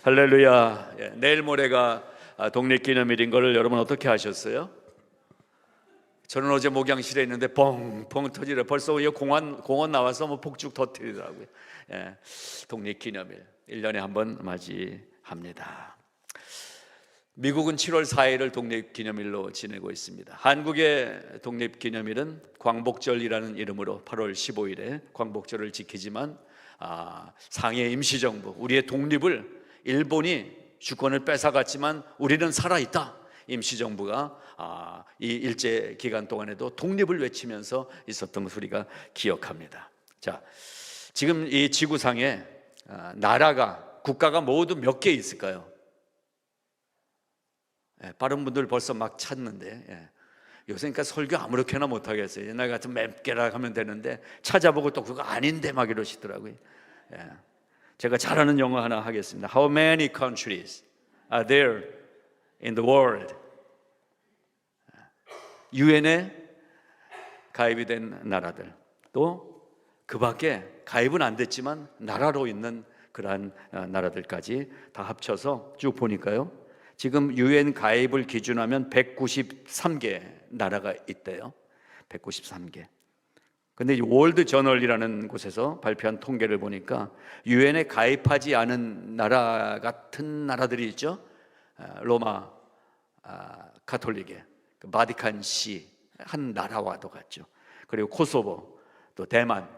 할렐루야. 내일 모레가 독립기념일인 거를 여러분 어떻게 아셨어요? 저는 어제 목양실에 있는데 뻥뻥 터지래. 벌써 이 공원 나와서 뭐 폭죽 터뜨리더라고요. 독립기념일 1년에 한 번 맞이합니다. 미국은 7월 4일을 독립기념일로 지내고 있습니다. 한국의 독립기념일은 광복절이라는 이름으로 8월 15일에 광복절을 지키지만 상해 임시정부, 우리의 독립을 일본이 주권을 뺏어갔지만 우리는 살아있다. 임시정부가 이 일제 기간 동안에도 독립을 외치면서 있었던 것을 우리가 기억합니다. 자, 지금 이 지구상에 국가가 모두 몇 개 있을까요? 빠른 분들 벌써 막 찾는데, 요새 그러니까 설교 아무렇게나 못하겠어요. 옛날 같은 몇 개라 하면 되는데 찾아보고 또 그거 아닌데 막 이러시더라고요. 제가 잘하는 영어 하나 하겠습니다. How many countries are there in the world? 유엔에 가입이 된 나라들, 또 그 밖에 가입은 안 됐지만 나라로 있는 그러한 나라들까지 다 합쳐서 쭉 보니까요, 지금 유엔 가입을 기준하면 193개 나라가 있대요. 193개. 근데 이 월드 저널이라는 곳에서 발표한 통계를 보니까 유엔에 가입하지 않은 나라 같은 나라들이 있죠. 로마 가톨릭의 바티칸시 한 나라와도 같죠. 그리고 코소보, 또 대만,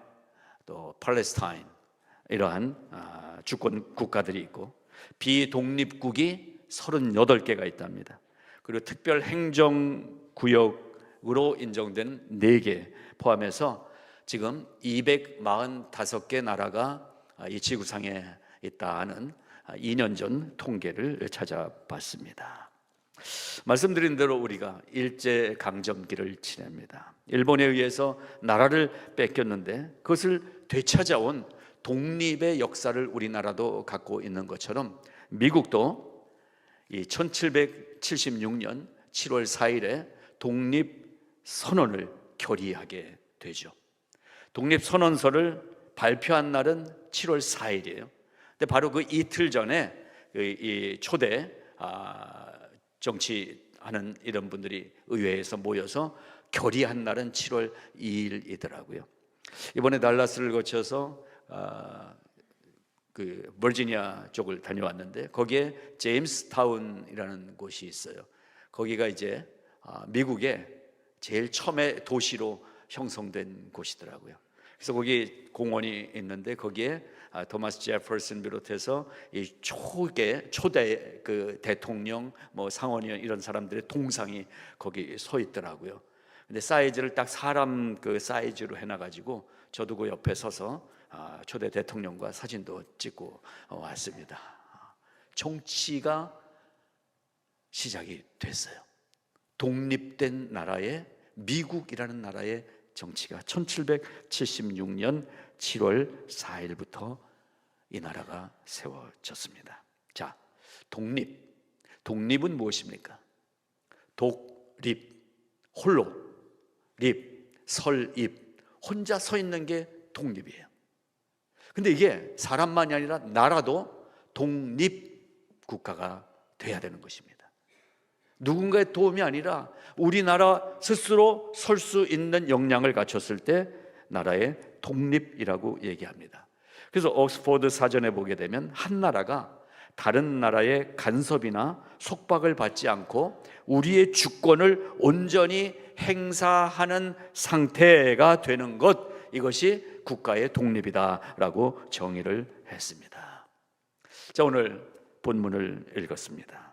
또 팔레스타인, 이러한 주권 국가들이 있고, 비독립국이 38개가 있답니다. 그리고 특별 행정구역으로 인정된 4개 포함해서 지금 245개 나라가 이 지구상에 있다는 2년 전 통계를 찾아봤습니다. 말씀드린 대로 우리가 일제강점기를 지냅니다. 일본에 의해서 나라를 뺏겼는데 그것을 되찾아온 독립의 역사를 우리나라도 갖고 있는 것처럼 미국도 이 1776년 7월 4일에 독립선언을 결의하게 되죠. 독립선언서를 발표한 날은 7월 4일이에요. 근데 바로 그 이틀 전에 이 초대 정치하는 이런 분들이 의회에서 모여서 결의한 날은 7월 2일이더라고요. 이번에 달라스를 거쳐서 그 버지니아 쪽을 다녀왔는데 거기에 제임스타운이라는 곳이 있어요. 거기가 이제 미국의 제일 처음에 도시로 형성된 곳이더라고요. 그래서 거기 공원이 있는데 거기에 토마스 제퍼슨 비롯해서 이 초대 그 대통령, 뭐 상원의원 이런 사람들의 동상이 거기 서 있더라고요. 근데 사이즈를 딱 사람 그 사이즈로 해놔가지고 저도 그 옆에 서서 초대 대통령과 사진도 찍고 왔습니다. 정치가 시작이 됐어요. 독립된 나라의 미국이라는 나라의 정치가 1776년 7월 4일부터 이 나라가 세워졌습니다. 자, 독립은 무엇입니까? 독립, 홀로, 립, 설입, 혼자 서 있는 게 독립이에요. 근데 이게 사람만이 아니라 나라도 독립 국가가 돼야 되는 것입니다. 누군가의 도움이 아니라 우리나라 스스로 설 수 있는 역량을 갖췄을 때 나라의 독립이라고 얘기합니다. 그래서 옥스퍼드 사전에 보게 되면 한 나라가 다른 나라의 간섭이나 속박을 받지 않고 우리의 주권을 온전히 행사하는 상태가 되는 것, 이것이 국가의 독립이다라고 정의를 했습니다. 자, 오늘 본문을 읽었습니다.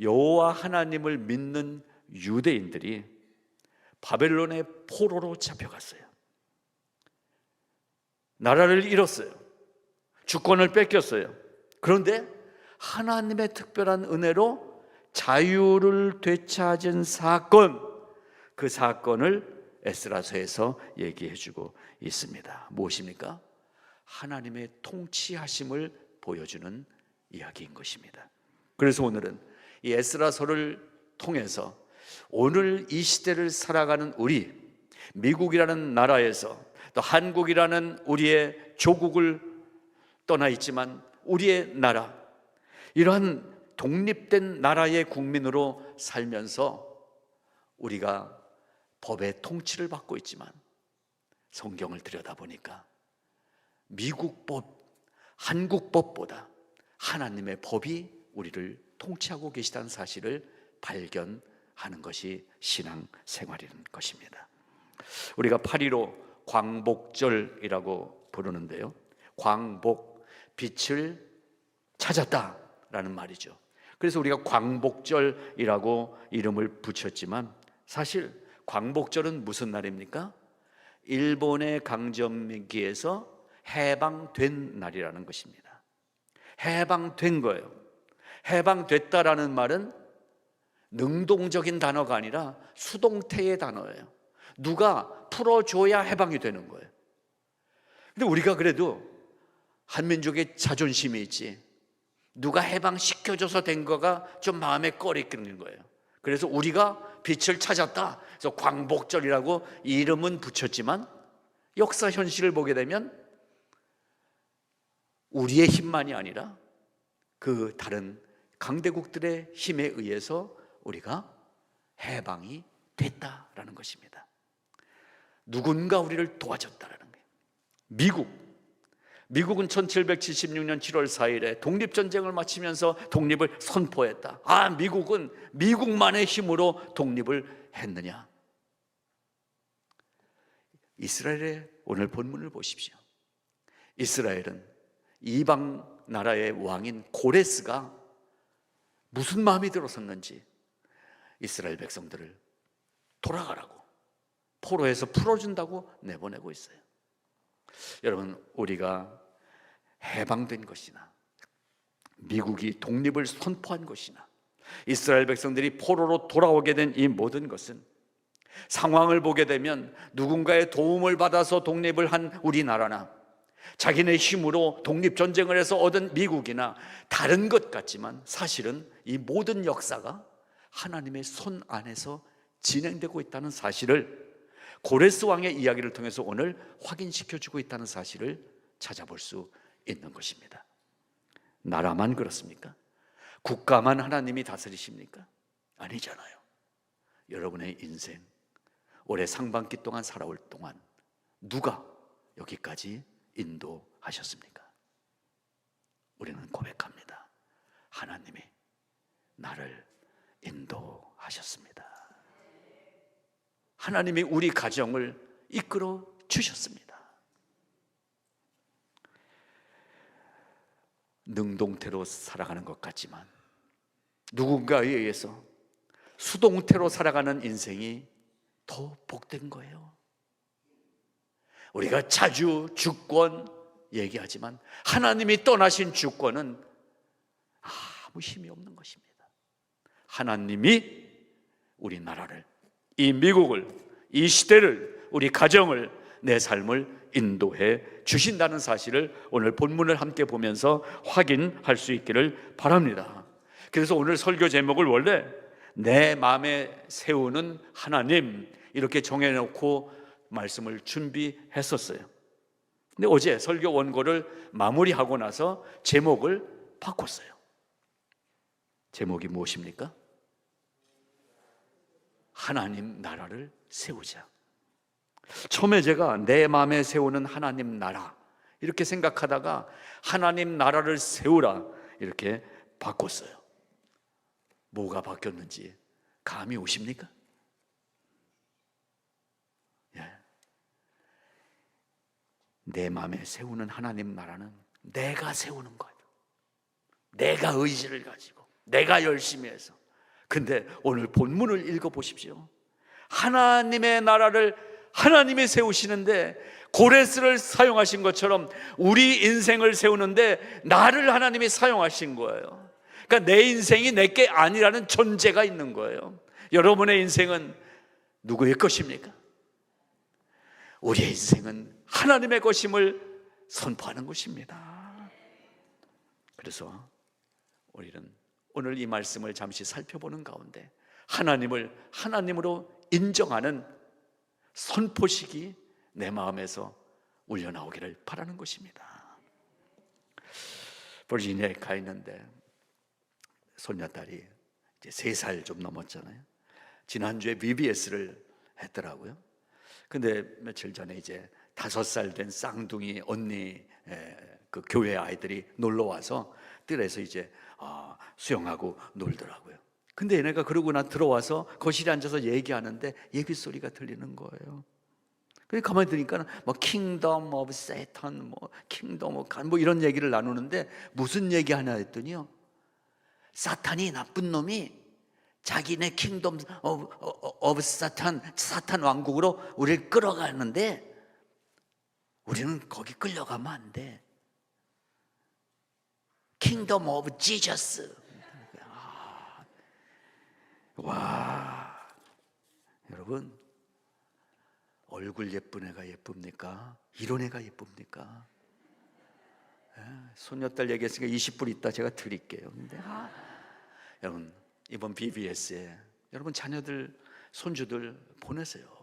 여호와 하나님을 믿는 유대인들이 바벨론의 포로로 잡혀갔어요. 나라를 잃었어요. 주권을 뺏겼어요. 그런데 하나님의 특별한 은혜로 자유를 되찾은 사건, 그 사건을 에스라서에서 얘기해주고 있습니다. 무엇입니까? 하나님의 통치하심을 보여주는 이야기인 것입니다. 그래서 오늘은 이 에스라서를 통해서 오늘 이 시대를 살아가는 우리, 미국이라는 나라에서 또 한국이라는 우리의 조국을 떠나 있지만 우리의 나라, 이러한 독립된 나라의 국민으로 살면서 우리가 법의 통치를 받고 있지만 성경을 들여다보니까 미국 법, 한국 법보다 하나님의 법이 우리를 통치하고 계시다는 사실을 발견하는 것이 신앙 생활이라는 것입니다. 우리가 8.15 광복절이라고 부르는데요, 광복, 빛을 찾았다라는 말이죠. 그래서 우리가 광복절이라고 이름을 붙였지만 사실 광복절은 무슨 날입니까? 일본의 강점기에서 해방된 날이라는 것입니다. 해방된 거예요. 해방됐다라는 말은 능동적인 단어가 아니라 수동태의 단어예요. 누가 풀어줘야 해방이 되는 거예요. 근데 우리가 그래도 한민족의 자존심이 있지, 누가 해방시켜줘서 된 거가 좀 마음에 꺼리끼는 거예요. 그래서 우리가 빛을 찾았다, 그래서 광복절이라고 이름은 붙였지만 역사 현실을 보게 되면 우리의 힘만이 아니라 그 다른 강대국들의 힘에 의해서 우리가 해방이 됐다라는 것입니다. 누군가 우리를 도와줬다라는 거예요. 미국은 1776년 7월 4일에 독립전쟁을 마치면서 독립을 선포했다. 미국은 미국만의 힘으로 독립을 했느냐? 이스라엘의 오늘 본문을 보십시오. 이스라엘은 이방 나라의 왕인 고레스가 무슨 마음이 들었었는지 이스라엘 백성들을 돌아가라고, 포로에서 풀어준다고 내보내고 있어요. 여러분, 우리가 해방된 것이나 미국이 독립을 선포한 것이나 이스라엘 백성들이 포로로 돌아오게 된 이 모든 것은 상황을 보게 되면 누군가의 도움을 받아서 독립을 한 우리나라나 자기네 힘으로 독립전쟁을 해서 얻은 미국이나 다른 것 같지만 사실은 이 모든 역사가 하나님의 손 안에서 진행되고 있다는 사실을 고레스 왕의 이야기를 통해서 오늘 확인시켜주고 있다는 사실을 찾아볼 수 있는 것입니다. 나라만 그렇습니까? 국가만 하나님이 다스리십니까? 아니잖아요. 여러분의 인생 올해 상반기 동안 살아올 동안 누가 여기까지 인도하셨습니까? 우리는 고백합니다. 하나님이 나를 인도하셨습니다. 하나님이 우리 가정을 이끌어 주셨습니다. 능동태로 살아가는 것 같지만 누군가에 의해서 수동태로 살아가는 인생이 더 복된 거예요. 우리가 자주 주권 얘기하지만 하나님이 떠나신 주권은 아무 힘이 없는 것입니다. 하나님이 우리나라를, 이 미국을, 이 시대를, 우리 가정을, 내 삶을 인도해 주신다는 사실을 오늘 본문을 함께 보면서 확인할 수 있기를 바랍니다. 그래서 오늘 설교 제목을 원래 내 마음에 세우는 하나님 이렇게 정해놓고 말씀을 준비했었어요. 근데 어제 설교 원고를 마무리하고 나서 제목을 바꿨어요. 제목이 무엇입니까? 하나님 나라를 세우자. 처음에 제가 내 마음에 세우는 하나님 나라 이렇게 생각하다가 하나님 나라를 세우라 이렇게 바꿨어요. 뭐가 바뀌었는지 감이 오십니까? 예. 내 마음에 세우는 하나님 나라는 내가 세우는 거예요. 내가 의지를 가지고 내가 열심히 해서. 근데 오늘 본문을 읽어보십시오. 하나님의 나라를 하나님이 세우시는데 고레스를 사용하신 것처럼 우리 인생을 세우는데 나를 하나님이 사용하신 거예요. 그러니까 내 인생이 내게 아니라는 존재가 있는 거예요. 여러분의 인생은 누구의 것입니까? 우리의 인생은 하나님의 것임을 선포하는 것입니다. 그래서 우리는 오늘 이 말씀을 잠시 살펴보는 가운데 하나님을 하나님으로 인정하는 선포식이 내 마음에서 울려나오기를 바라는 것입니다. 버지니아에 가 있는데 손녀딸이 이제 3살 좀 넘었잖아요. 지난주에 VBS를 했더라고요. 근데 며칠 전에 이제 5살 된 쌍둥이 언니 그 교회 아이들이 놀러 와서 뜰에서 이제 수영하고 놀더라고요. 근데 얘네가 그러고 들어와서 거실에 앉아서 얘기하는데 얘기 소리가 들리는 거예요. 그래서 가만히 들으니까 뭐 킹덤 오브 세탄, 뭐 킹덤 오브 간, 뭐 이런 얘기를 나누는데 무슨 얘기 하나 했더니요, 사탄이, 나쁜 놈이 자기네 킹덤 오브 사탄, 사탄 왕국으로 우리를 끌어가는데 우리는 거기 끌려가면 안 돼. 킹덤 오브 지저스. 와, 여러분, 얼굴 예쁜 애가 예쁩니까? 이런 애가 예쁩니까? 손녀딸 얘기했으니까 20불 있다 제가 드릴게요. 근데 여러분, 이번 BBS에 여러분 자녀들, 손주들 보내세요.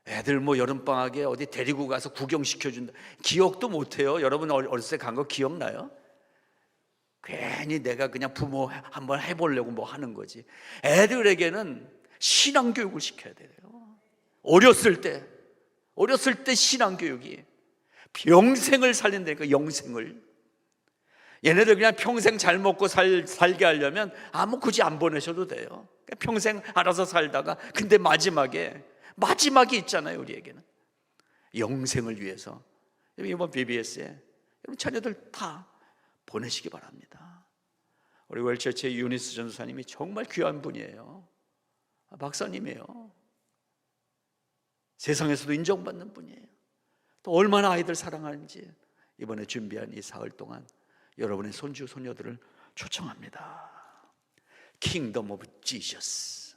애들 뭐 여름방학에 어디 데리고 가서 구경시켜준다, 기억도 못해요. 여러분 어렸을 때 간 거 기억나요? 괜히 내가 그냥 부모 한번 해보려고 뭐 하는 거지. 애들에게는 신앙교육을 시켜야 돼요. 어렸을 때 신앙교육이 평생을 살린다니까. 영생을. 얘네들 그냥 평생 잘 먹고 살게 하려면 굳이 안 보내셔도 돼요. 평생 알아서 살다가, 근데 마지막이 있잖아요. 우리에게는 영생을 위해서 이번 BBS에 여러분 자녀들 다 보내시기 바랍니다. 우리 웰처치의 유니스 전사님이 정말 귀한 분이에요. 박사님이에요. 세상에서도 인정받는 분이에요. 또 얼마나 아이들 사랑하는지 이번에 준비한 이 사흘 동안 여러분의 손주 손녀들을 초청합니다. 킹덤 오브 지저스,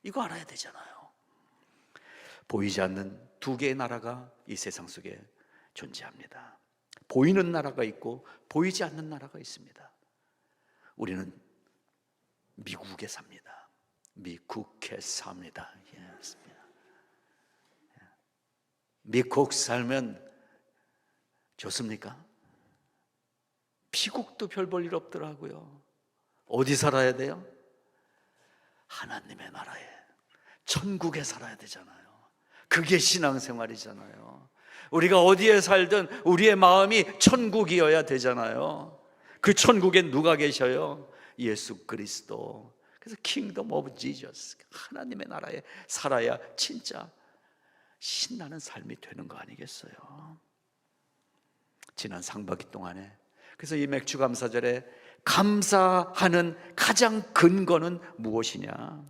이거 알아야 되잖아요. 보이지 않는 2개의 나라가 이 세상 속에 존재합니다. 보이는 나라가 있고 보이지 않는 나라가 있습니다. 우리는 미국에 삽니다. 미국에 삽니다. 미국 살면 좋습니까? 미국도 별 볼 일 없더라고요. 어디 살아야 돼요? 하나님의 나라에, 천국에 살아야 되잖아요. 그게 신앙생활이잖아요. 우리가 어디에 살든 우리의 마음이 천국이어야 되잖아요. 그 천국에 누가 계셔요? 예수 그리스도. 그래서 킹덤 오브 지저스, 하나님의 나라에 살아야 진짜 신나는 삶이 되는 거 아니겠어요? 지난 상반기 동안에, 그래서 이 맥주 감사절에 감사하는 가장 근거는 무엇이냐?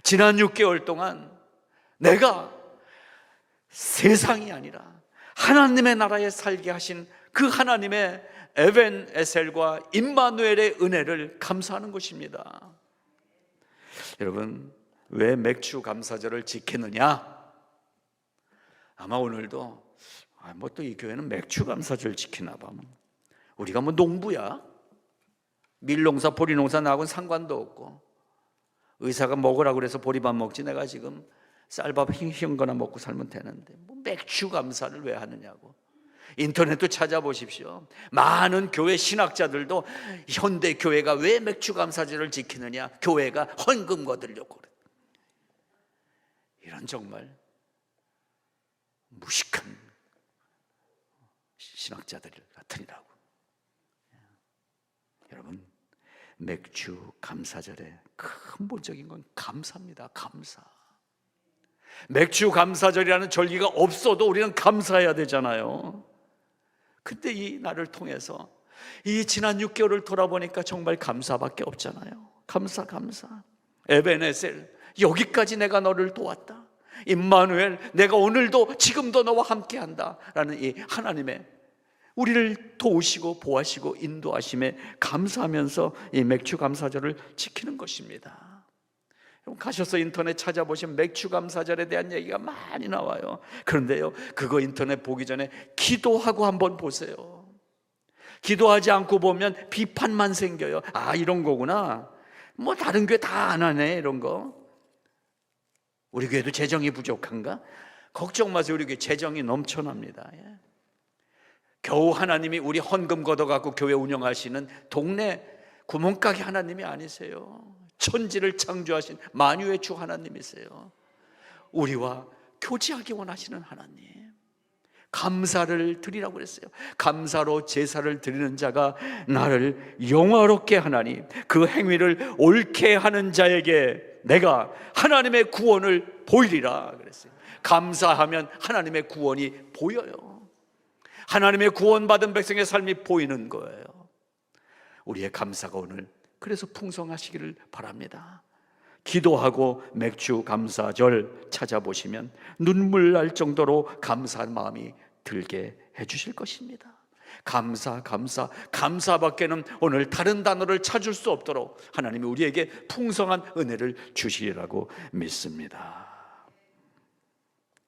지난 6개월 동안 내가 세상이 아니라 하나님의 나라에 살게 하신 그 하나님의 에벤에셀과 임마누엘의 은혜를 감사하는 것입니다. 여러분, 왜 맥주 감사절을 지키느냐? 아마 오늘도 뭐 또 이 교회는 맥주 감사절 지키나 봐. 우리가 뭐 농부야? 밀농사 보리농사 나하고는 상관도 없고, 의사가 먹으라고 그래서 보리밥 먹지 내가 지금 쌀밥 흰 거나 먹고 살면 되는데 뭐 맥주 감사를 왜 하느냐고. 인터넷도 찾아보십시오. 많은 교회 신학자들도 현대 교회가 왜 맥주 감사절을 지키느냐, 교회가 헌금 거두려고 그래. 이런 정말 무식한 신학자들 같으리라고. 여러분, 맥주 감사절의 근본적인 건 감사입니다. 감사. 맥주 감사절이라는 절기가 없어도 우리는 감사해야 되잖아요. 근데 이 날을 통해서 이 지난 6개월을 돌아보니까 정말 감사밖에 없잖아요. 감사. 에베네셀, 여기까지 내가 너를 도왔다. 임마누엘, 내가 오늘도 지금도 너와 함께한다 라는 이 하나님의 우리를 도우시고 보호하시고 인도하심에 감사하면서 이 맥주 감사절을 지키는 것입니다. 가셔서 인터넷 찾아보시면 맥주 감사절에 대한 얘기가 많이 나와요. 그런데요, 그거 인터넷 보기 전에 기도하고 한번 보세요. 기도하지 않고 보면 비판만 생겨요. 이런 거구나, 뭐 다른 교회 다 안 하네, 이런 거. 우리 교회도 재정이 부족한가? 걱정 마세요. 우리 교회 재정이 넘쳐납니다. 겨우 하나님이 우리 헌금 걷어갖고 교회 운영하시는 동네 구멍가게 하나님이 아니세요. 천지를 창조하신 만유의 주 하나님이세요. 우리와 교제하기 원하시는 하나님, 감사를 드리라고 그랬어요. 감사로 제사를 드리는 자가 나를 영화롭게 하나니 그 행위를 옳게 하는 자에게 내가 하나님의 구원을 보이리라 그랬어요. 감사하면 하나님의 구원이 보여요. 하나님의 구원받은 백성의 삶이 보이는 거예요. 우리의 감사가 오늘 그래서 풍성하시기를 바랍니다. 기도하고 맥주 감사절 찾아보시면 눈물 날 정도로 감사한 마음이 들게 해주실 것입니다. 감사밖에는 오늘 다른 단어를 찾을 수 없도록 하나님이 우리에게 풍성한 은혜를 주시리라고 믿습니다.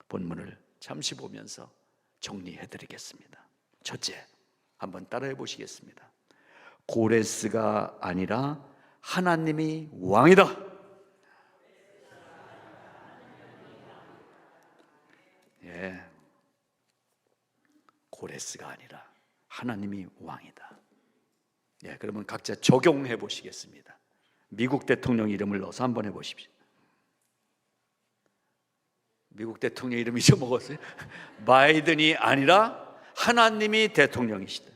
본문을 잠시 보면서 정리해드리겠습니다. 첫째, 한번 따라해 보시겠습니다. 고레스가 아니라 하나님이 왕이다. 예, 고레스가 아니라 하나님이 왕이다. 예, 그러면 각자 적용해 보시겠습니다. 미국 대통령 이름을 넣어서 한번 해보십시오. 미국 대통령 이름 잊어먹었어요? 바이든이 아니라 하나님이 대통령이시다.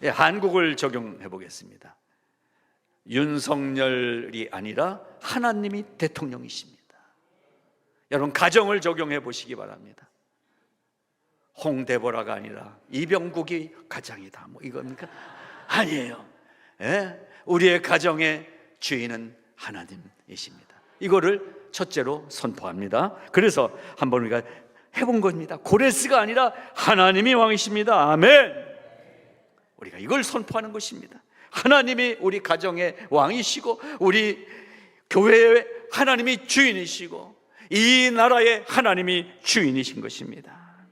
예, 한국을 적용해 보겠습니다. 윤석열이 아니라 하나님이 대통령이십니다. 여러분 가정을 적용해 보시기 바랍니다. 홍대보라가 아니라 이병국이 가장이다, 뭐 이겁니까? 아니에요. 예? 우리의 가정의 주인은 하나님이십니다. 이거를 첫째로 선포합니다. 그래서 한번 우리가 해본 겁니다. 고레스가 아니라 하나님이 왕이십니다. 아멘. 우리가 이걸 선포하는 것입니다. 하나님이 우리 가정의 왕이시고 우리 교회의 하나님이 주인이시고 이 나라의 하나님이 주인이신 것입니다.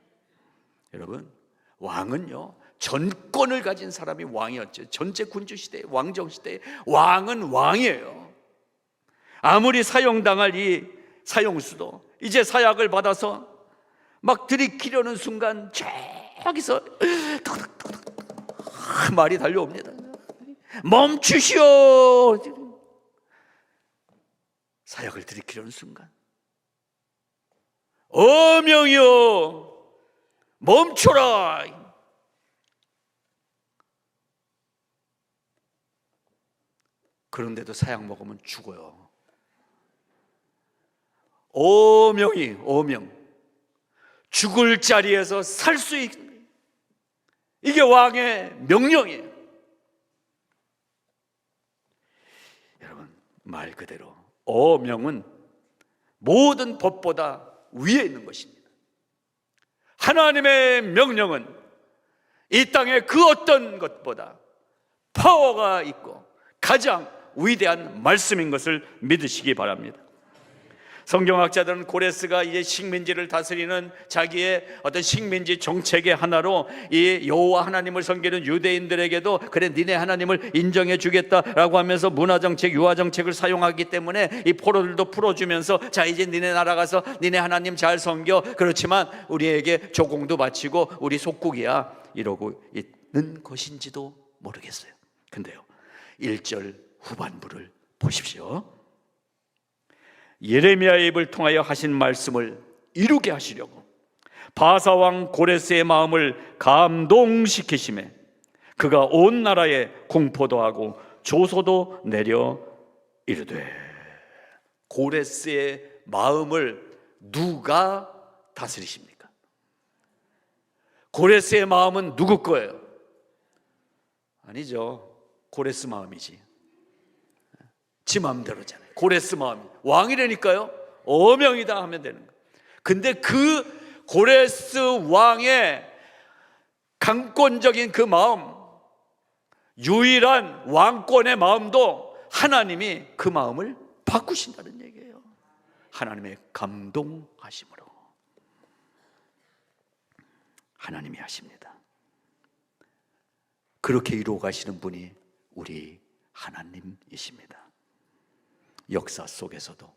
여러분, 왕은요 전권을 가진 사람이 왕이었죠. 전제 군주 시대, 왕정 시대에 왕은 왕이에요. 아무리 사형당할 이 사형수도 이제 사약을 받아서 막 들이키려는 순간 저기서 말이 달려옵니다. 멈추시오. 사약을 들이키려는 순간 어명이여 멈춰라. 그런데도 사약 먹으면 죽어요. 오명 죽을 자리에서 살 수 있는, 이게 왕의 명령이에요. 여러분, 말 그대로 오명은 모든 법보다 위에 있는 것입니다. 하나님의 명령은 이 땅의 그 어떤 것보다 파워가 있고 가장 위대한 말씀인 것을 믿으시기 바랍니다. 성경학자들은 고레스가 이제 식민지를 다스리는 자기의 어떤 식민지 정책의 하나로 이 여호와 하나님을 섬기는 유대인들에게도 그래 니네 하나님을 인정해 주겠다라고 하면서 문화정책, 유화정책을 사용하기 때문에 이 포로들도 풀어주면서 자 이제 니네 나라 가서 니네 하나님 잘 섬겨, 그렇지만 우리에게 조공도 바치고 우리 속국이야, 이러고 있는 것인지도 모르겠어요. 근데요 1절 후반부를 보십시오. 예레미야의 입을 통하여 하신 말씀을 이루게 하시려고 바사왕 고레스의 마음을 감동시키시매 그가 온 나라에 공포도 하고 조소도 내려 이르되. 고레스의 마음을 누가 다스리십니까? 고레스의 마음은 누구 거예요? 아니죠. 고레스 마음이지. 지 마음대로잖아요. 고레스 마음, 왕이라니까요. 어명이다 하면 되는 거예요. 근데 그 고레스 왕의 강권적인 그 마음, 유일한 왕권의 마음도 하나님이 그 마음을 바꾸신다는 얘기예요. 하나님의 감동하심으로 하나님이 하십니다. 그렇게 이루어 가시는 분이 우리 하나님이십니다. 역사 속에서도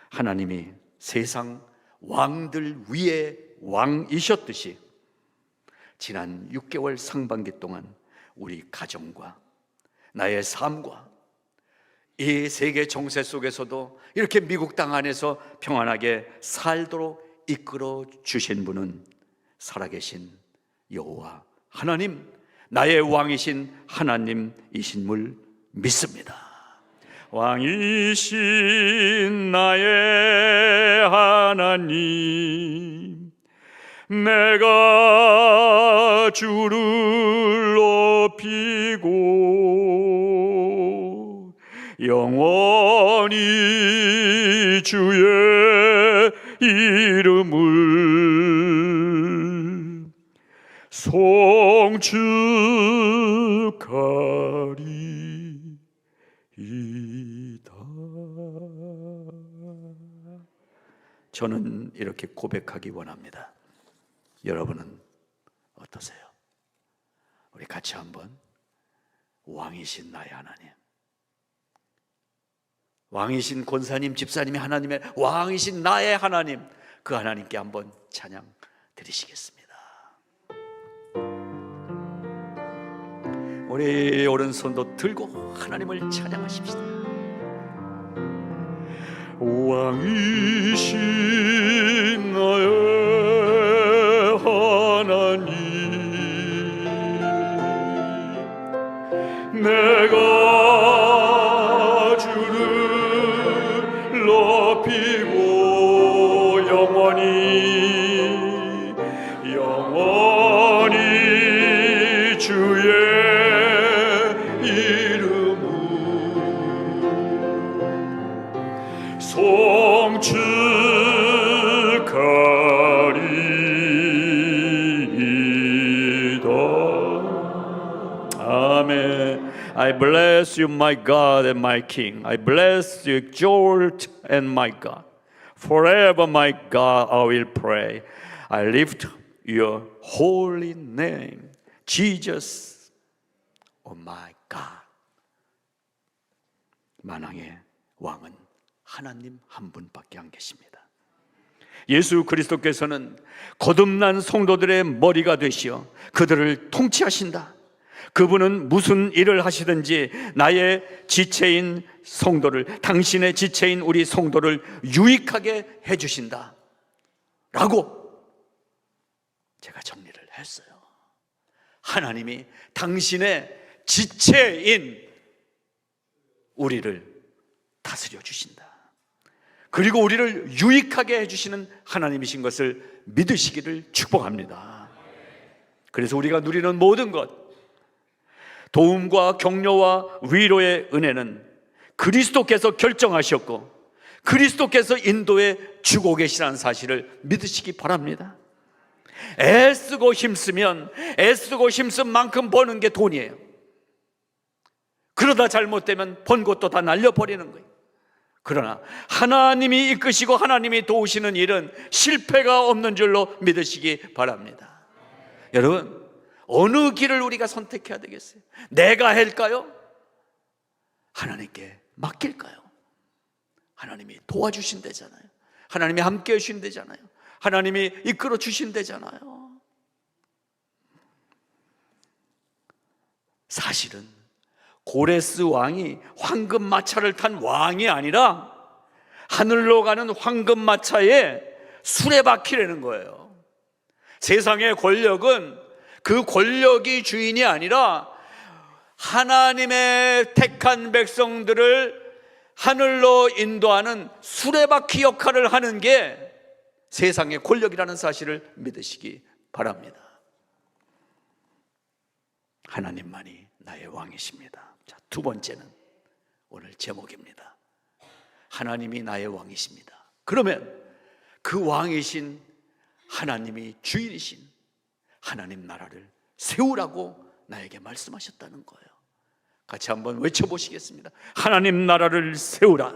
하나님이 세상 왕들 위에 왕이셨듯이 지난 6개월 상반기 동안 우리 가정과 나의 삶과 이 세계 정세 속에서도 이렇게 미국 땅 안에서 평안하게 살도록 이끌어 주신 분은 살아계신 여호와 하나님, 나의 왕이신 하나님이신 줄 믿습니다. 왕이신 나의 하나님, 내가 주를 높이고 영원히 주의 이름을 송축하리이다. 저는 이렇게 고백하기 원합니다. 여러분은 어떠세요? 우리 같이 한번 왕이신 나의 하나님, 왕이신 권사님, 집사님이 하나님의 왕이신 나의 하나님, 그 하나님께 한번 찬양 드리시겠습니다. 우리 오른손도 들고 하나님을 찬양하십시다. 왕이신 나의 하나님, 내가 주를 높이고 영원히 주의 이름을 송축하리이다. 아멘. I bless you, my God and my King. I bless you, exalt and my God. Forever, my God, I will pray. I lift your holy name, Jesus, oh my God. 만왕의 왕은 하나님 한 분밖에 안 계십니다. 예수 그리스도께서는 거듭난 성도들의 머리가 되시어 그들을 통치하신다. 그분은 무슨 일을 하시든지 나의 지체인 성도를, 당신의 지체인 우리 성도를 유익하게 해주신다 라고 제가 정리를 했어요. 하나님이 당신의 지체인 우리를 다스려 주신다. 그리고 우리를 유익하게 해주시는 하나님이신 것을 믿으시기를 축복합니다. 그래서 우리가 누리는 모든 것, 도움과 격려와 위로의 은혜는 그리스도께서 결정하셨고 그리스도께서 인도해 주고 계시라는 사실을 믿으시기 바랍니다. 애쓰고 힘쓰면 애쓰고 힘쓴 만큼 버는 게 돈이에요. 그러다 잘못되면 번 것도 다 날려버리는 거예요. 그러나 하나님이 이끄시고 하나님이 도우시는 일은 실패가 없는 줄로 믿으시기 바랍니다. 여러분, 어느 길을 우리가 선택해야 되겠어요? 내가 할까요? 하나님께 맡길까요? 하나님이 도와주신대잖아요. 하나님이 함께 해주신대잖아요. 하나님이 이끌어 주신대잖아요. 사실은 고레스 왕이 황금마차를 탄 왕이 아니라 하늘로 가는 황금마차에 수레바퀴라는 거예요. 세상의 권력은 그 권력이 주인이 아니라 하나님의 택한 백성들을 하늘로 인도하는 수레바퀴 역할을 하는 게 세상의 권력이라는 사실을 믿으시기 바랍니다. 하나님만이 나의 왕이십니다. 자, 두 번째는 오늘 제목입니다. 하나님이 나의 왕이십니다. 그러면 그 왕이신 하나님이 주인이신 하나님 나라를 세우라고 나에게 말씀하셨다는 거예요. 같이 한번 외쳐보시겠습니다. 하나님 나라를 세우라.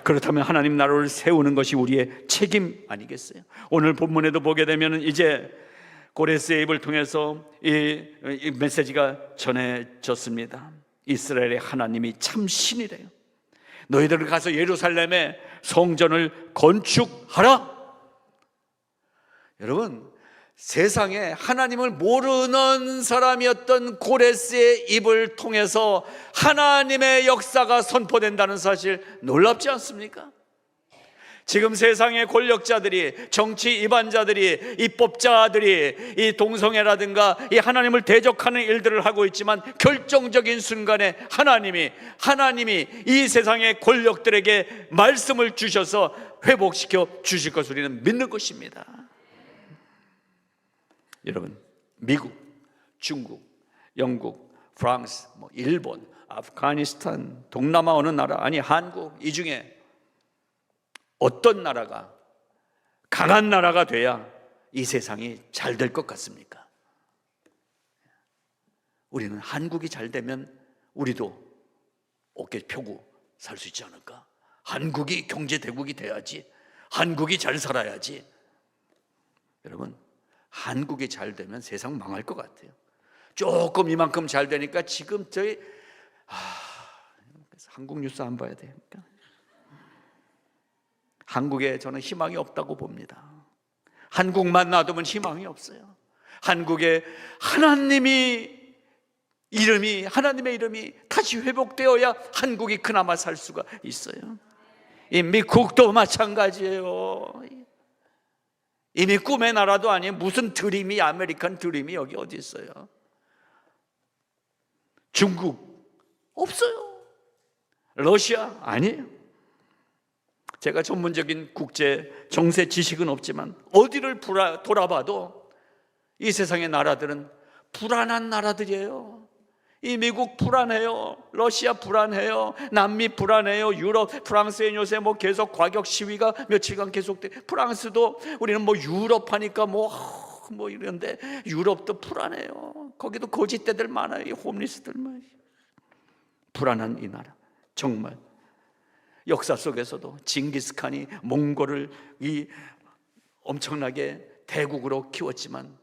그렇다면 하나님 나라를 세우는 것이 우리의 책임 아니겠어요? 오늘 본문에도 보게 되면 이제 고레스의 입을 통해서 이 메시지가 전해졌습니다. 이스라엘의 하나님이 참 신이래요. 너희들 가서 예루살렘에 성전을 건축하라. 여러분, 세상에 하나님을 모르는 사람이었던 고레스의 입을 통해서 하나님의 역사가 선포된다는 사실 놀랍지 않습니까? 지금 세상의 권력자들이, 정치 이반자들이, 입법자들이 이 동성애라든가 이 하나님을 대적하는 일들을 하고 있지만 결정적인 순간에 하나님이 이 세상의 권력들에게 말씀을 주셔서 회복시켜 주실 것을 우리는 믿는 것입니다. 여러분, 미국, 중국, 영국, 프랑스, 일본, 아프가니스탄, 동남아 어느 나라, 아니 한국, 이 중에 어떤 나라가 강한 나라가 돼야 이 세상이 잘 될 것 같습니까? 우리는 한국이 잘 되면 우리도 어깨 펴고 살 수 있지 않을까? 한국이 경제 대국이 돼야지, 한국이 잘 살아야지. 여러분, 한국이 잘 되면 세상 망할 것 같아요. 조금 이만큼 잘 되니까 지금 저희 한국 뉴스 안 봐야 됩니까? 한국에 저는 희망이 없다고 봅니다. 한국만 놔두면 희망이 없어요. 한국에 하나님의 이름이 다시 회복되어야 한국이 그나마 살 수가 있어요. 이 미국도 마찬가지예요. 이미 꿈의 나라도 아니에요. 무슨 드림이, 아메리칸 드림이 여기 어디 있어요? 중국 없어요. 러시아 아니에요. 제가 전문적인 국제 정세 지식은 없지만 어디를 돌아봐도 이 세상의 나라들은 불안한 나라들이에요. 이 미국 불안해요. 러시아 불안해요. 남미 불안해요. 유럽, 프랑스에 요새 계속 과격 시위가 며칠간 계속돼. 프랑스도 우리는 유럽 하니까 이런데 유럽도 불안해요. 거기도 거짓대들 많아요. 이 홈리스들만. 불안한 이 나라. 정말 역사 속에서도 징기스칸이 몽골을 엄청나게 대국으로 키웠지만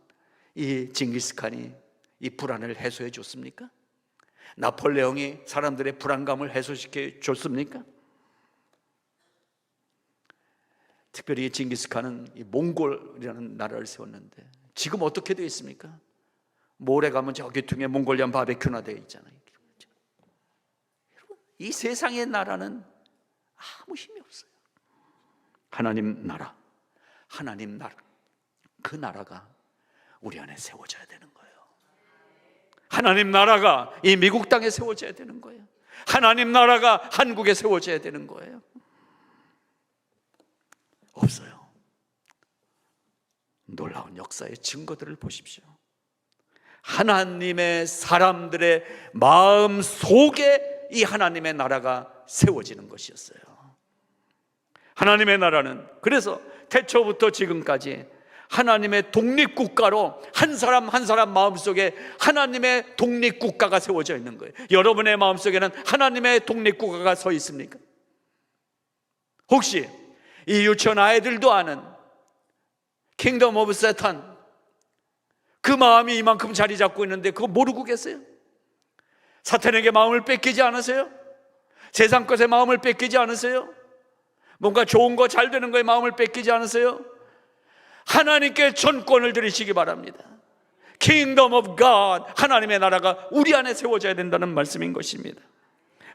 이 징기스칸이 이 불안을 해소해 줬습니까? 나폴레옹이 사람들의 불안감을 해소시켜 줬습니까? 특별히 징기스칸은 이 몽골이라는 나라를 세웠는데 지금 어떻게 되어 있습니까? 모레 가면 저기 등에 몽골리안 바베큐나 되어 있잖아요. 이 세상의 나라는 아무 힘이 없어요. 하나님 나라, 그 나라가 우리 안에 세워져야 되는 거예요. 하나님 나라가 이 미국 땅에 세워져야 되는 거예요. 하나님 나라가 한국에 세워져야 되는 거예요. 없어요. 놀라운 역사의 증거들을 보십시오. 하나님의 사람들의 마음 속에 이 하나님의 나라가 세워지는 것이었어요. 하나님의 나라는 그래서 태초부터 지금까지 하나님의 독립국가로 한 사람 한 사람 마음속에 하나님의 독립국가가 세워져 있는 거예요. 여러분의 마음속에는 하나님의 독립국가가 서 있습니까? 혹시 이 유치원 아이들도 아는 킹덤 오브 세탄, 그 마음이 이만큼 자리 잡고 있는데 그거 모르고 계세요? 사탄에게 마음을 뺏기지 않으세요? 세상 것에 마음을 뺏기지 않으세요? 뭔가 좋은 거 잘 되는 거에 마음을 뺏기지 않으세요? 하나님께 전권을 드리시기 바랍니다. Kingdom of God, 하나님의 나라가 우리 안에 세워져야 된다는 말씀인 것입니다.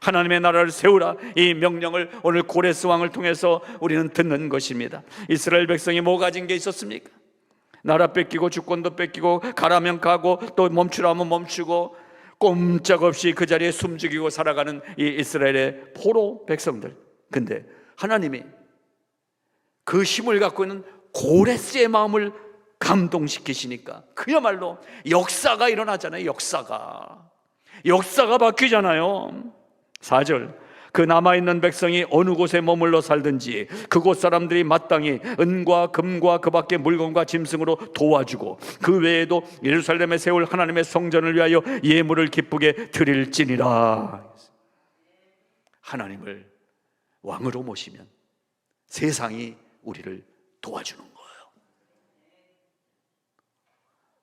하나님의 나라를 세우라, 이 명령을 오늘 고레스 왕을 통해서 우리는 듣는 것입니다. 이스라엘 백성이 뭐 가진 게 있었습니까? 나라 뺏기고 주권도 뺏기고 가라면 가고 또 멈추라면 멈추고 꼼짝없이 그 자리에 숨죽이고 살아가는 이 이스라엘의 포로 백성들. 근데 하나님이 그 힘을 갖고 있는 고레스의 마음을 감동시키시니까 그야말로 역사가 일어나잖아요. 역사가 바뀌잖아요. 4절, 그 남아있는 백성이 어느 곳에 머물러 살든지 그곳 사람들이 마땅히 은과 금과 그 밖의 물건과 짐승으로 도와주고 그 외에도 예루살렘에 세울 하나님의 성전을 위하여 예물을 기쁘게 드릴지니라. 하나님을 왕으로 모시면 세상이 우리를 도와주는 거예요.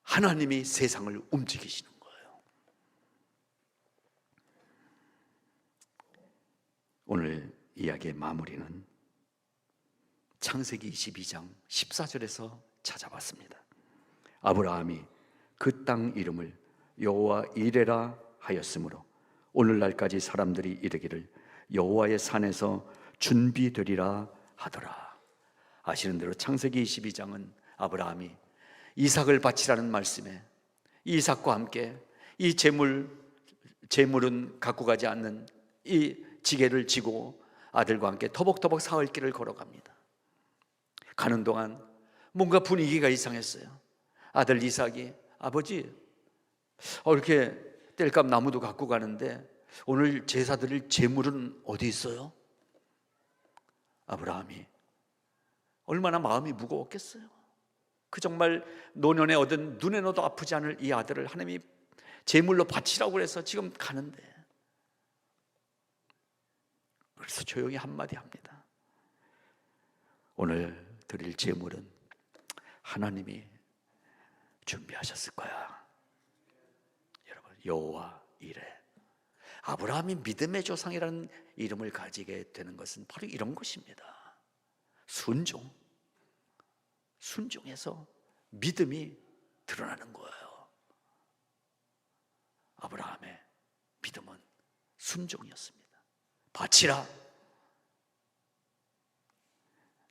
하나님이 세상을 움직이시는 거예요. 오늘 이야기의 마무리는 창세기 22장 14절에서 찾아봤습니다. 아브라함이 그 땅 이름을 여호와 이레라 하였으므로 오늘날까지 사람들이 이르기를 여호와의 산에서 준비되리라 하더라. 아시는 대로 창세기 22장은 아브라함이 이삭을 바치라는 말씀에 이삭과 함께 이 재물은 갖고 가지 않는 이 지게를 지고 아들과 함께 터벅터벅 사흘길을 걸어갑니다. 가는 동안 뭔가 분위기가 이상했어요. 아들 이삭이 아버지 이렇게 땔감 나무도 갖고 가는데 오늘 제사 드릴 재물은 어디 있어요? 아브라함이 얼마나 마음이 무거웠겠어요. 그 정말 노년에 얻은 눈에 넣어도 아프지 않을 이 아들을 하나님이 제물로 바치라고 해서 지금 가는데, 그래서 조용히 한마디 합니다. 오늘 드릴 제물은 하나님이 준비하셨을 거야. 여러분, 여호와 이레. 아브라함이 믿음의 조상이라는 이름을 가지게 되는 것은 바로 이런 것입니다. 순종에서 믿음이 드러나는 거예요. 아브라함의 믿음은 순종이었습니다. 바치라.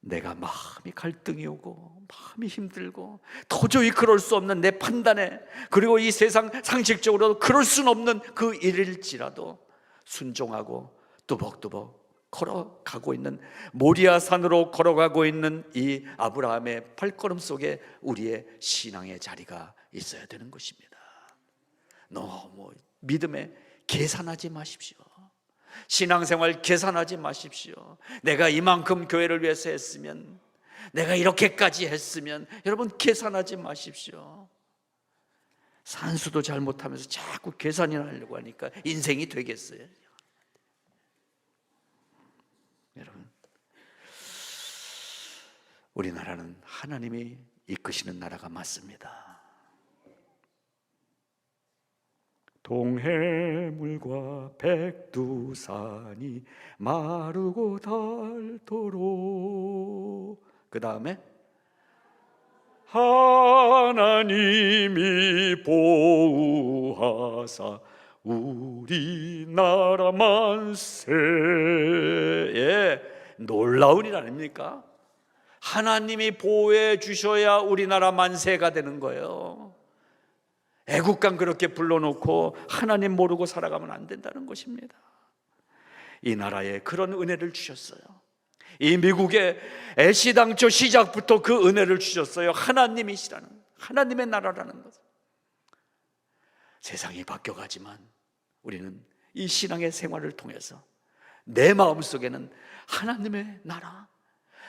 내가 마음이 갈등이 오고 마음이 힘들고 도저히 그럴 수 없는 내 판단에, 그리고 이 세상 상식적으로 그럴 수는 없는 그 일일지라도 순종하고 뚜벅뚜벅 걸어가고 있는, 모리아 산으로 걸어가고 있는 이 아브라함의 발걸음 속에 우리의 신앙의 자리가 있어야 되는 것입니다. 너무 믿음에 계산하지 마십시오. 신앙생활 계산하지 마십시오. 내가 이만큼 교회를 위해서 했으면, 내가 이렇게까지 했으면, 여러분 계산하지 마십시오. 산수도 잘 못하면서 자꾸 계산이나 하려고 하니까 인생이 되겠어요? 여러분, 우리나라는 하나님이 이끄시는 나라가 맞습니다. 동해물과 백두산이 마르고 닳도록, 그 다음에 하나님이 보호하사 우리나라 만세. 놀라운 일 아닙니까? 하나님이 보호해 주셔야 우리나라 만세가 되는 거예요. 애국가 그렇게 불러놓고 하나님 모르고 살아가면 안 된다는 것입니다. 이 나라에 그런 은혜를 주셨어요. 이 미국에 애시당초 시작부터 그 은혜를 주셨어요. 하나님이시라는, 하나님의 나라라는 것. 세상이 바뀌어가지만 우리는 이 신앙의 생활을 통해서 내 마음속에는 하나님의 나라,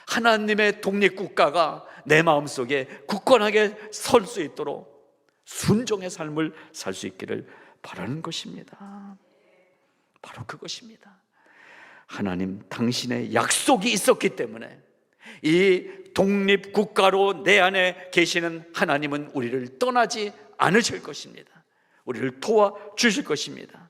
하나님의 독립국가가 내 마음속에 굳건하게 설 수 있도록 순종의 삶을 살 수 있기를 바라는 것입니다. 바로 그것입니다. 하나님 당신의 약속이 있었기 때문에 이 독립국가로 내 안에 계시는 하나님은 우리를 떠나지 않으실 것입니다. 우리를 도와주실 것입니다.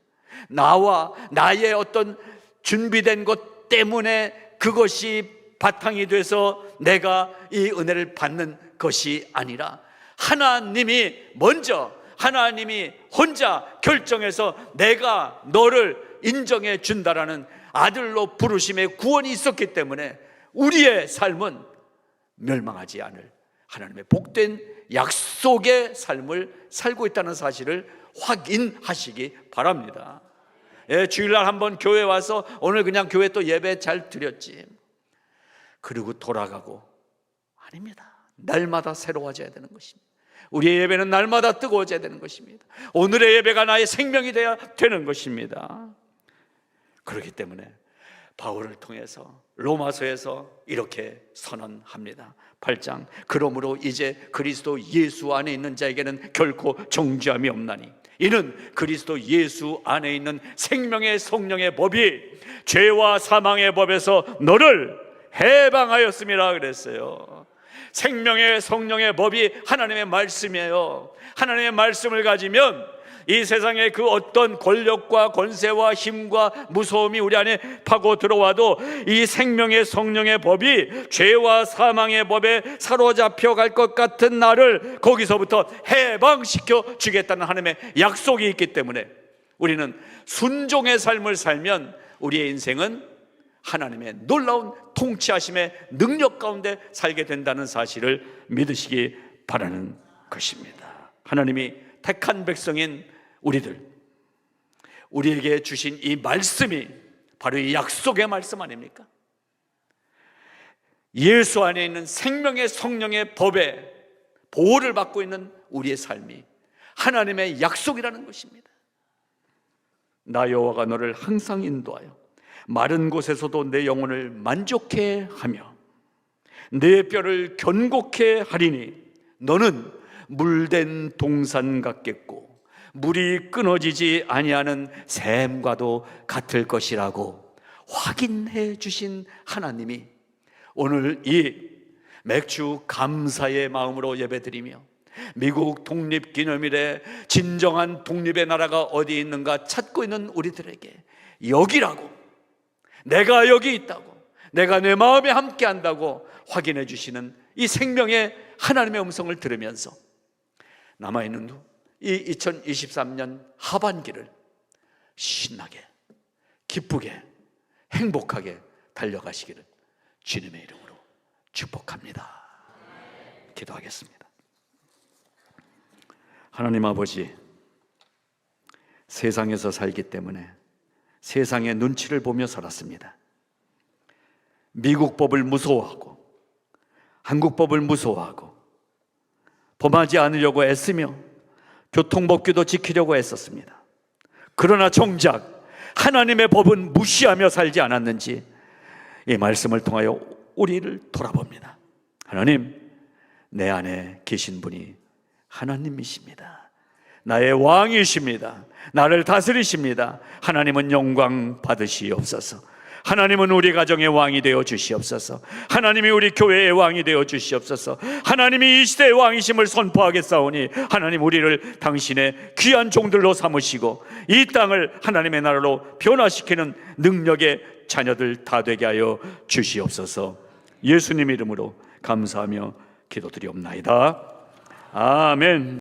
나와 나의 어떤 준비된 것 때문에 그것이 바탕이 돼서 내가 이 은혜를 받는 것이 아니라 하나님이 먼저, 하나님이 혼자 결정해서 내가 너를 인정해 준다라는 아들로 부르심의 구원이 있었기 때문에 우리의 삶은 멸망하지 않을 하나님의 복된 약속의 삶을 살고 있다는 사실을 확인하시기 바랍니다. 주일날 한번 교회 와서 오늘 그냥 교회 또 예배 잘 드렸지, 그리고 돌아가고, 아닙니다. 날마다 새로워져야 되는 것입니다. 우리의 예배는 날마다 뜨거워져야 되는 것입니다. 오늘의 예배가 나의 생명이 되어야 되는 것입니다. 그렇기 때문에 바울을 통해서 로마서에서 이렇게 선언합니다. 8장, 그러므로 이제 그리스도 예수 안에 있는 자에게는 결코 정죄함이 없나니 이는 그리스도 예수 안에 있는 생명의 성령의 법이 죄와 사망의 법에서 너를 해방하였음이라 그랬어요. 생명의 성령의 법이 하나님의 말씀이에요. 하나님의 말씀을 가지면 이 세상의 그 어떤 권력과 권세와 힘과 무서움이 우리 안에 파고 들어와도 이 생명의 성령의 법이 죄와 사망의 법에 사로잡혀 갈 것 같은 나를 거기서부터 해방시켜 주겠다는 하나님의 약속이 있기 때문에 우리는 순종의 삶을 살면 우리의 인생은 하나님의 놀라운 통치하심의 능력 가운데 살게 된다는 사실을 믿으시기 바라는 것입니다. 하나님이 택한 백성인 우리에게 주신 이 말씀이 바로 이 약속의 말씀 아닙니까? 예수 안에 있는 생명의 성령의 법에 보호를 받고 있는 우리의 삶이 하나님의 약속이라는 것입니다. 나 여호와가 너를 항상 인도하여 마른 곳에서도 내 영혼을 만족해 하며 내 뼈를 견고케 하리니 너는 물된 동산 같겠고 물이 끊어지지 아니하는 샘과도 같을 것이라고 확인해 주신 하나님이 오늘 이 맥주 감사의 마음으로 예배드리며 미국 독립기념일에 진정한 독립의 나라가 어디 있는가 찾고 있는 우리들에게 여기라고, 내가 여기 있다고, 내가 내 마음에 함께 한다고 확인해 주시는 이 생명의 하나님의 음성을 들으면서 남아있는 이 2023년 하반기를 신나게, 기쁘게, 행복하게 달려가시기를 주님의 이름으로 축복합니다. 기도하겠습니다. 하나님 아버지, 세상에서 살기 때문에 세상의 눈치를 보며 살았습니다. 미국 법을 무서워하고 한국 법을 무서워하고 범하지 않으려고 애쓰며 교통법규도 지키려고 애썼습니다. 그러나 정작 하나님의 법은 무시하며 살지 않았는지 이 말씀을 통하여 우리를 돌아봅니다. 하나님, 내 안에 계신 분이 하나님이십니다. 나의 왕이십니다. 나를 다스리십니다. 하나님은 영광 받으시옵소서. 하나님은 우리 가정의 왕이 되어 주시옵소서. 하나님이 우리 교회의 왕이 되어 주시옵소서. 하나님이 이 시대의 왕이심을 선포하겠사오니 하나님, 우리를 당신의 귀한 종들로 삼으시고 이 땅을 하나님의 나라로 변화시키는 능력의 자녀들 다 되게 하여 주시옵소서. 예수님 이름으로 감사하며 기도드리옵나이다. 아멘.